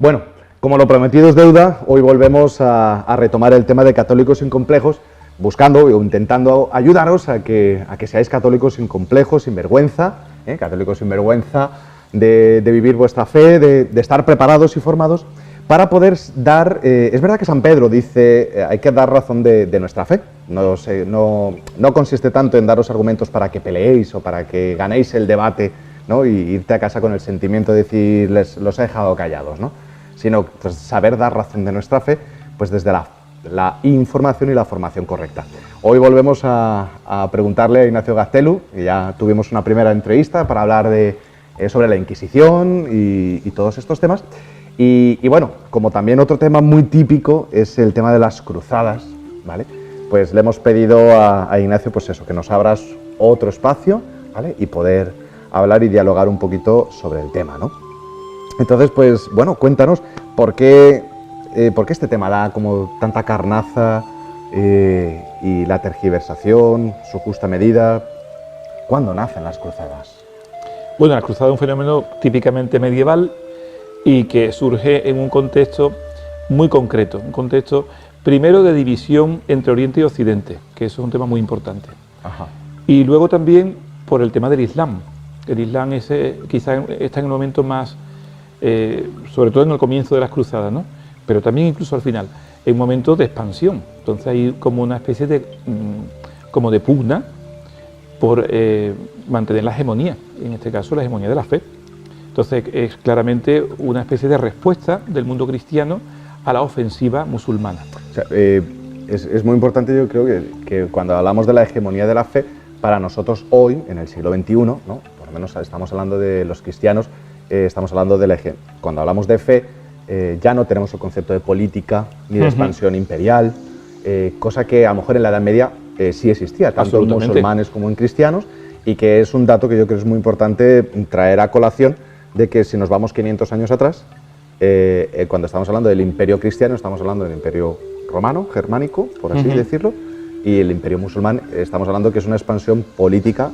Bueno, como lo prometido es deuda, hoy volvemos a retomar el tema de católicos sin complejos, buscando o intentando ayudaros a que seáis católicos sin complejos, sin vergüenza, católicos sin vergüenza de vivir vuestra fe, de estar preparados y formados para poder dar... es verdad que San Pedro dice hay que dar razón de nuestra fe. No consiste tanto en daros argumentos para que peleéis o para que ganéis el debate, ¿no? Y irte a casa con el sentimiento de decir los he dejado callados, ¿no? Sino pues, saber dar razón de nuestra fe pues desde la información y la formación correcta. Hoy volvemos a preguntarle a Ignacio Gaztelu, y ya tuvimos una primera entrevista para hablar sobre la Inquisición y todos estos temas. Y bueno, como también otro tema muy típico es el tema de las cruzadas, ¿vale? Pues le hemos pedido a Ignacio pues eso, que nos abras otro espacio, ¿vale? Y poder hablar y dialogar un poquito sobre el tema, ¿no? Entonces, pues bueno, cuéntanos por qué este tema da como tanta carnaza y la tergiversación, su justa medida. ¿Cuándo nacen las cruzadas? Bueno, las cruzadas es un fenómeno típicamente medieval y que surge en un contexto muy concreto, un contexto primero de división entre Oriente y Occidente, que eso es un tema muy importante. Ajá. Y luego también por el tema del Islam. El Islam quizá está en el momento más, sobre todo en el comienzo de las cruzadas, ¿no? Pero también incluso al final, en un momento de expansión. Entonces hay como una especie de pugna por mantener la hegemonía, en este caso la hegemonía de la fe. Entonces es claramente una especie de respuesta del mundo cristiano a la ofensiva musulmana. O sea, es muy importante, yo creo que cuando hablamos de la hegemonía de la fe, para nosotros hoy, en el siglo XXI, ¿no? Por lo menos estamos hablando de los cristianos, estamos hablando de cuando hablamos de fe, ya no tenemos el concepto de política ni de expansión imperial, cosa que a lo mejor en la Edad Media sí existía, tanto en musulmanes como en cristianos, y que es un dato que yo creo que es muy importante traer a colación, de que si nos vamos 500 años atrás, cuando estamos hablando del imperio cristiano, estamos hablando del imperio romano, germánico, por así decirlo, y el imperio musulmán, estamos hablando que es una expansión política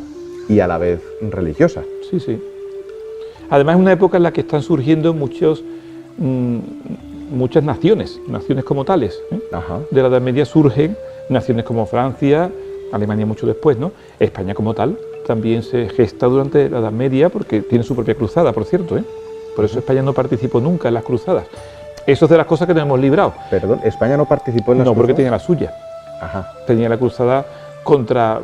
y a la vez religiosa. Sí, sí. Además es una época en la que están surgiendo muchas naciones como tales, ¿eh? Ajá. De la Edad Media surgen naciones como Francia, Alemania mucho después, ¿no? España como tal también se gesta durante la Edad Media porque tiene su propia cruzada, por cierto, ¿eh? Por eso España no participó nunca en las cruzadas. Eso es de las cosas que nos hemos librado. Perdón, ¿España no participó en las cruzadas? No, porque tenía la suya. Ajá. Tenía la cruzada contra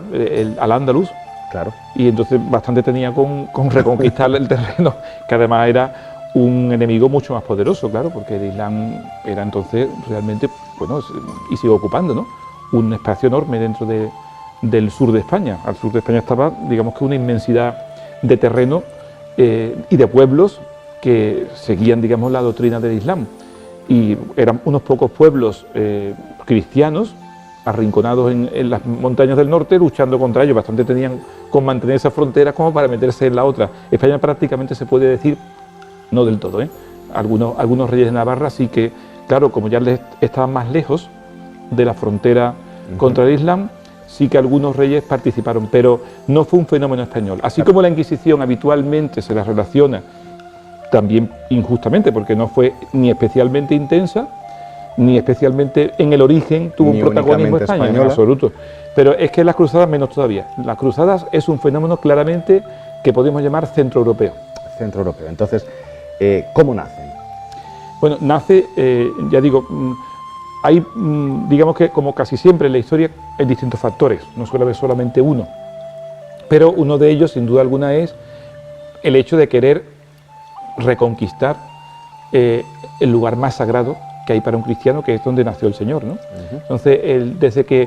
Al-Ándalus. Claro. Y entonces bastante tenía con reconquistar el terreno, que además era un enemigo mucho más poderoso, claro, porque el Islam era entonces realmente, bueno, y sigue ocupando, ¿no?, un espacio enorme dentro del sur de España. Al sur de España estaba, digamos que una inmensidad de terreno y de pueblos que seguían, digamos, la doctrina del Islam. Y eran unos pocos pueblos cristianos, arrinconados en las montañas del norte, luchando contra ellos. Bastante tenían con mantener esa frontera como para meterse en la otra. España prácticamente se puede decir, no del todo, ¿eh? Algunos reyes de Navarra sí que, claro, como ya les estaban más lejos de la frontera contra el Islam, sí que algunos reyes participaron, pero no fue un fenómeno español. Así como la Inquisición habitualmente se la relaciona, también injustamente, porque no fue ni especialmente intensa, ni especialmente en el origen tuvo un protagonismo español en absoluto. Pero es que las cruzadas menos todavía. Las cruzadas es un fenómeno claramente que podemos llamar centroeuropeo. Centroeuropeo. Entonces, ¿cómo nacen? Bueno, nace, ya digo, hay, digamos que como casi siempre en la historia, hay distintos factores, no suele haber solamente uno. Pero uno de ellos, sin duda alguna, es el hecho de querer reconquistar el lugar más sagrado que hay para un cristiano, que es donde nació el Señor, ¿no? Entonces, desde que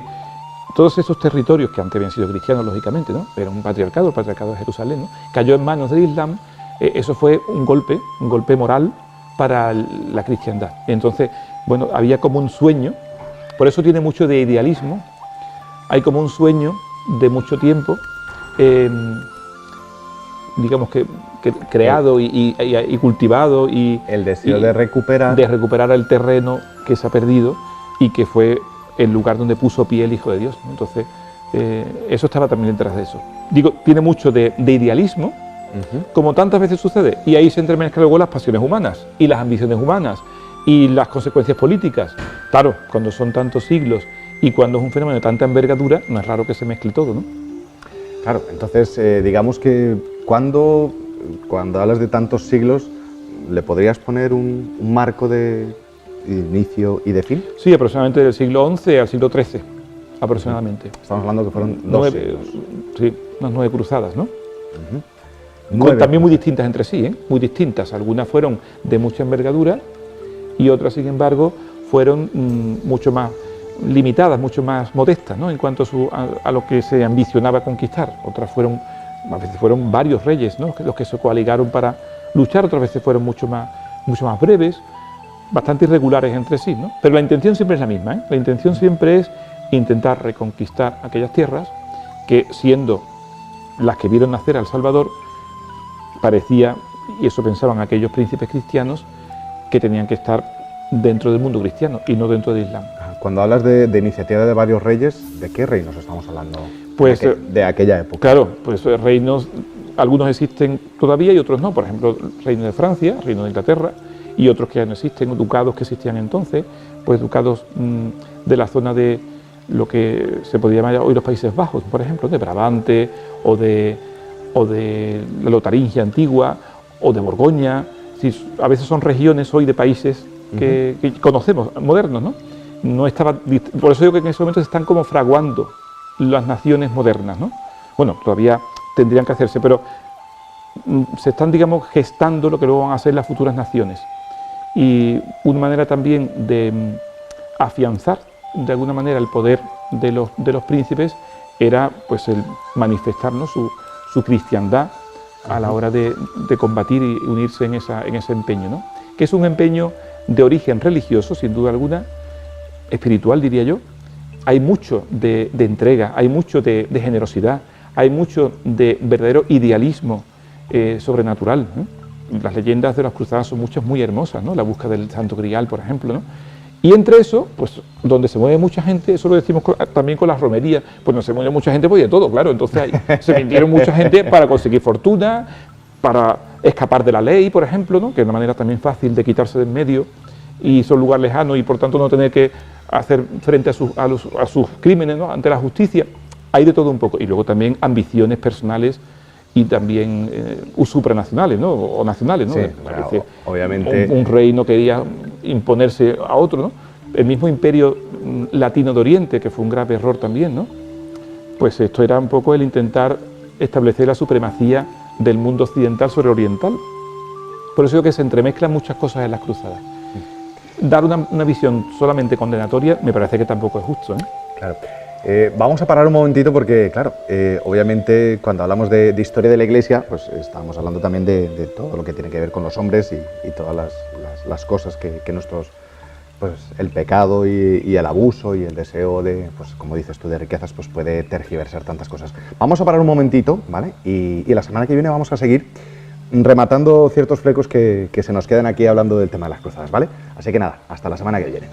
todos esos territorios que antes habían sido cristianos, lógicamente, ¿no?, era un patriarcado, el patriarcado de Jerusalén, ¿no?, cayó en manos del Islam, eso fue un golpe moral para la cristiandad. Entonces, bueno, había como un sueño, por eso tiene mucho de idealismo, hay como un sueño de mucho tiempo, digamos que creado y cultivado, y el deseo de recuperar el terreno que se ha perdido y que fue el lugar donde puso pie el Hijo de Dios, ¿no? Entonces eso estaba también detrás de eso. Digo, tiene mucho de idealismo, como tantas veces sucede, y ahí se entremezclan luego las pasiones humanas y las ambiciones humanas y las consecuencias políticas. Claro, cuando son tantos siglos y cuando es un fenómeno de tanta envergadura, no es raro que se mezcle todo, ¿no? Claro, entonces digamos que cuando hablas de tantos siglos, ¿le podrías poner un marco de inicio y de fin? Sí, aproximadamente del siglo XI al siglo XIII, aproximadamente. Estamos hablando que fueron dos siglos. Sí, unas 9 cruzadas, ¿no? Nueve También muy cruzadas. distintas entre sí, ¿eh? Muy distintas. Algunas fueron de mucha envergadura y otras, sin embargo, fueron mucho más limitadas, mucho más modestas, ¿no? En cuanto a lo que se ambicionaba conquistar. Otras fueron, a veces fueron varios reyes, ¿no? Los que se coaligaron para luchar, otras veces fueron mucho más breves, bastante irregulares entre sí, ¿no? Pero la intención siempre es la misma, ¿eh? La intención siempre es intentar reconquistar aquellas tierras que, siendo las que vieron nacer al Salvador, parecía, y eso pensaban aquellos príncipes cristianos, que tenían que estar dentro del mundo cristiano y no dentro del Islam. Cuando hablas de iniciativa de varios reyes, ¿de qué reinos estamos hablando? Pues, de aquella época. Claro, pues reinos, algunos existen todavía y otros no. Por ejemplo, el reino de Francia, el reino de Inglaterra, y otros que ya no existen, ducados que existían entonces, pues ducados de la zona de lo que se podría llamar hoy los Países Bajos, por ejemplo, de Brabante o de la Lotaringia antigua o de Borgoña. Sí, a veces son regiones hoy de países que conocemos, modernos, ¿no? Por eso digo que en ese momento se están como fraguando las naciones modernas, ¿no? Bueno, todavía tendrían que hacerse, pero se están, digamos, gestando lo que luego van a ser las futuras naciones. Y una manera también de afianzar de alguna manera el poder de los príncipes era pues el manifestarnos su cristiandad a la hora de combatir y unirse en ese empeño, ¿no? Que es un empeño de origen religioso, sin duda alguna, espiritual diría yo. Hay mucho de entrega, hay mucho de generosidad, hay mucho de verdadero idealismo sobrenatural, ¿no? Las leyendas de las cruzadas son muchas muy hermosas, ¿no? La búsqueda del Santo Grial, por ejemplo, ¿no? Y entre eso, pues donde se mueve mucha gente, eso lo decimos también con las romerías, pues no se mueve mucha gente, pues de todo, claro. Entonces se vendieron mucha gente para conseguir fortuna, para escapar de la ley, por ejemplo, ¿no? Que es una manera también fácil de quitarse de en medio y son lugar lejano y por tanto no tener que hacer frente a sus crímenes, ¿no? Ante la justicia. Hay de todo un poco. Y luego también ambiciones personales y también supranacionales, ¿no? O nacionales, ¿no? Sí, claro, obviamente. Un rey no quería imponerse a otro, ¿no? El mismo imperio latino de Oriente, que fue un grave error también, ¿no? Pues esto era un poco el intentar establecer la supremacía del mundo occidental sobre oriental. Por eso digo que se entremezclan muchas cosas en las cruzadas. Dar una visión solamente condenatoria me parece que tampoco es justo, ¿eh? Claro. Vamos a parar un momentito porque, claro, obviamente cuando hablamos de historia de la Iglesia, pues estamos hablando también de todo lo que tiene que ver con los hombres y todas las cosas que nuestros, pues el pecado y el abuso y el deseo de, pues como dices tú, de riquezas, pues puede tergiversar tantas cosas. Vamos a parar un momentito, ¿vale? Y la semana que viene vamos a seguir rematando ciertos flecos que se nos quedan aquí hablando del tema de las cruzadas, ¿vale? Así que nada, hasta la semana que viene.